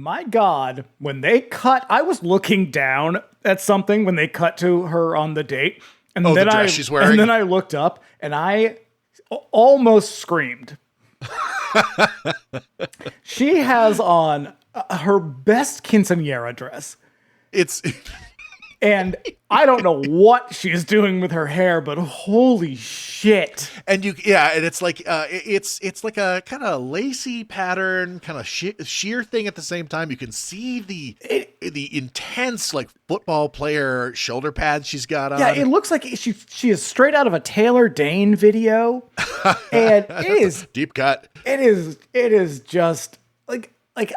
my God, when they cut, I was looking down at something when they cut to her on the date. And then the dress she's wearing? And then I looked up and I almost screamed. She has on her best quinceañera dress. And I don't know what she's doing with her hair, but holy shit. And and it's like it's like a kind of lacy pattern, kind of sheer thing at the same time. You can see the intense like football player shoulder pads she's got on. Yeah, it looks like she is straight out of a Taylor Dane video. And it is deep cut. It is just like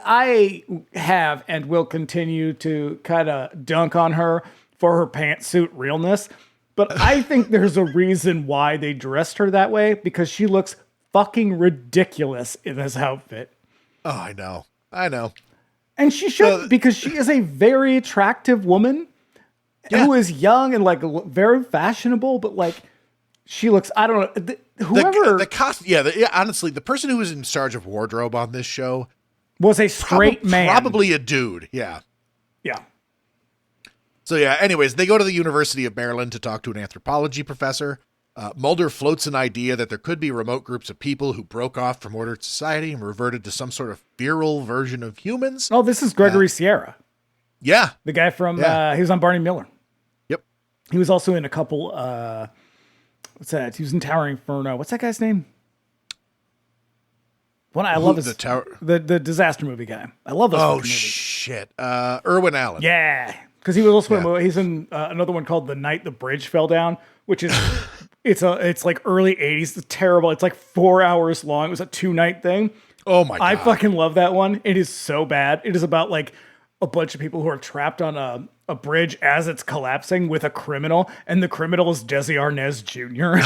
I have and will continue to kind of dunk on her for her pantsuit realness. But I think there's a reason why they dressed her that way, because she looks fucking ridiculous in this outfit. Oh, I know. And she should, because she is a very attractive woman who is young and like very fashionable, but like she looks, I don't know, whoever. The cost, honestly, the person who was in charge of wardrobe on this show was a straight man. Probably a dude, yeah. Yeah. So anyways, they go to the University of Maryland to talk to an anthropology professor. Mulder floats an idea that there could be remote groups of people who broke off from ordered society and reverted to some sort of virile version of humans. Oh, this is Gregory Sierra. Yeah. The guy from, he was on Barney Miller. Yep. He was also in a couple, what's that? He was in Towering Inferno. What's that guy's name? I love the disaster movie guy. I love those movies. Shit. Irwin Allen. Yeah. Because he was also he's in another one called The Night the Bridge Fell Down, which is it's like early 80s. It's terrible. It's like 4 hours long. It was a 2-night thing. Oh my God. I fucking love that one. It is so bad. It is about like a bunch of people who are trapped on a bridge as it's collapsing with a criminal, and the criminal is Desi Arnaz Jr.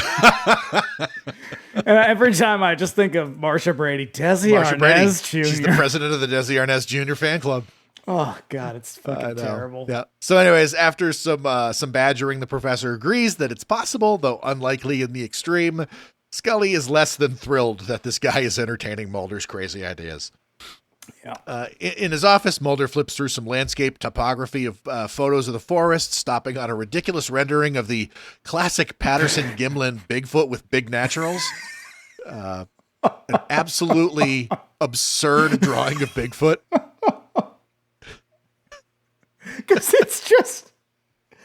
And every time I just think of Marsha Brady, Desi Arnaz Jr. She's the president of the Desi Arnaz Jr. fan club. Oh God, it's fucking terrible. Yeah. So anyways, after some badgering, the professor agrees that it's possible, though unlikely in the extreme. Scully is less than thrilled that this guy is entertaining Mulder's crazy ideas. Yeah. In his office, Mulder flips through some landscape topography of photos of the forest, stopping on a ridiculous rendering of the classic Patterson-Gimlin Bigfoot with big naturals. An absolutely absurd drawing of Bigfoot. Because it's just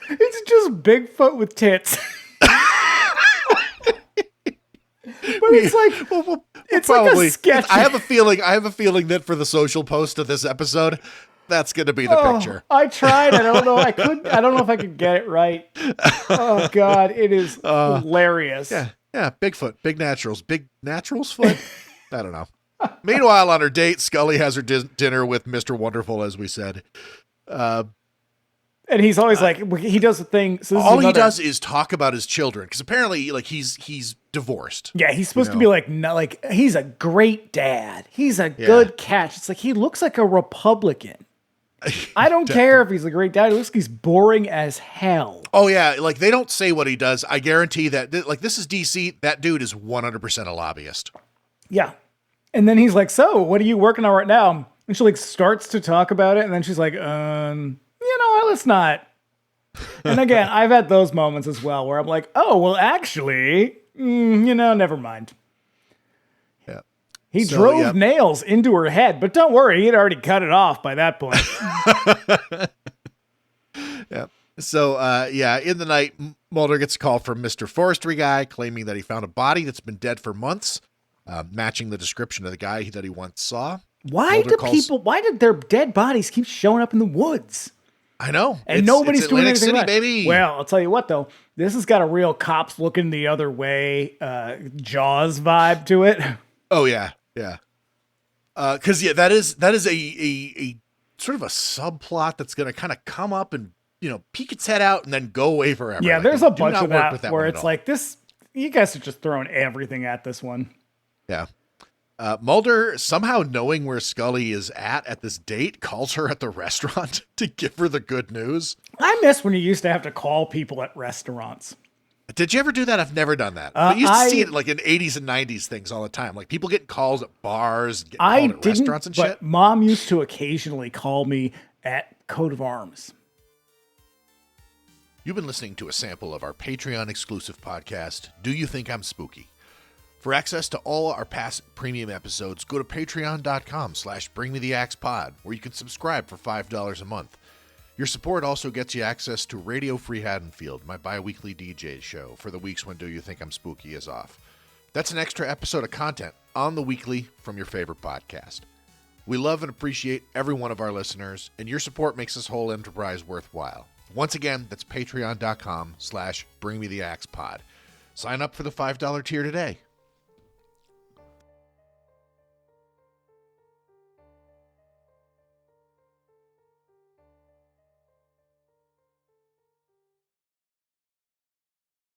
Bigfoot with tits. But it's like it's probably like a sketch. I have a feeling that for the social post of this episode, that's going to be the picture. I tried. I don't know. I don't know if I could get it right. Oh God, it is hilarious. Yeah. Bigfoot, big naturals foot. I don't know. Meanwhile, on her date, Scully has her dinner with Mr. Wonderful, as we said. And he's always like, he does a thing. So he does is talk about his children, because apparently, like he's divorced. Yeah, he's supposed to be like he's a great dad. He's a good catch. It's like he looks like a Republican. I don't care if he's a great dad. He looks like he's boring as hell. Oh yeah, like they don't say what he does. I guarantee that. Like this is DC. That dude is 100% a lobbyist. Yeah, and then he's like, "So, what are you working on right now?" And she like starts to talk about it, and then she's like, let's not. And again, I've had those moments as well where I'm like, oh, well, actually, never mind. Yeah. He drove nails into her head, but don't worry, he had already cut it off by that point. Yeah. So, in the night, Mulder gets a call from Mr. Forestry guy claiming that he found a body that's been dead for months, matching the description of the guy that he once saw. Why did their dead bodies keep showing up in the woods? I know. And nobody's doing Atlantic anything City, right. Baby. Well, I'll tell you what, though. This has got a real cops looking the other way, Jaws vibe to it. Oh, yeah. Yeah. Because, that is a sort of a subplot that's going to kind of come up and, peek its head out and then go away forever. Yeah, there's a bunch of that where it's like this. You guys are just throwing everything at this one. Yeah. Mulder, somehow knowing where Scully is at this date, calls her at the restaurant to give her the good news. I miss when you used to have to call people at restaurants. Did you ever do that? I've never done that. But you used to see it like in 80s and 90s things all the time. Like people getting calls at bars, getting called at restaurants and but shit. Mom used to occasionally call me at coat of arms. You've been listening to a sample of our Patreon exclusive podcast, Do You Think I'm Spooky? For access to all our past premium episodes, go to patreon.com/bringmetheaxepod, where you can subscribe for $5 a month. Your support also gets you access to Radio Free Haddonfield, my bi-weekly DJ show for the weeks when Do You Think I'm Spooky is off. That's an extra episode of content on the weekly from your favorite podcast. We love and appreciate every one of our listeners, and your support makes this whole enterprise worthwhile. Once again, that's patreon.com/bringmetheaxepod. Sign up for the $5 tier today.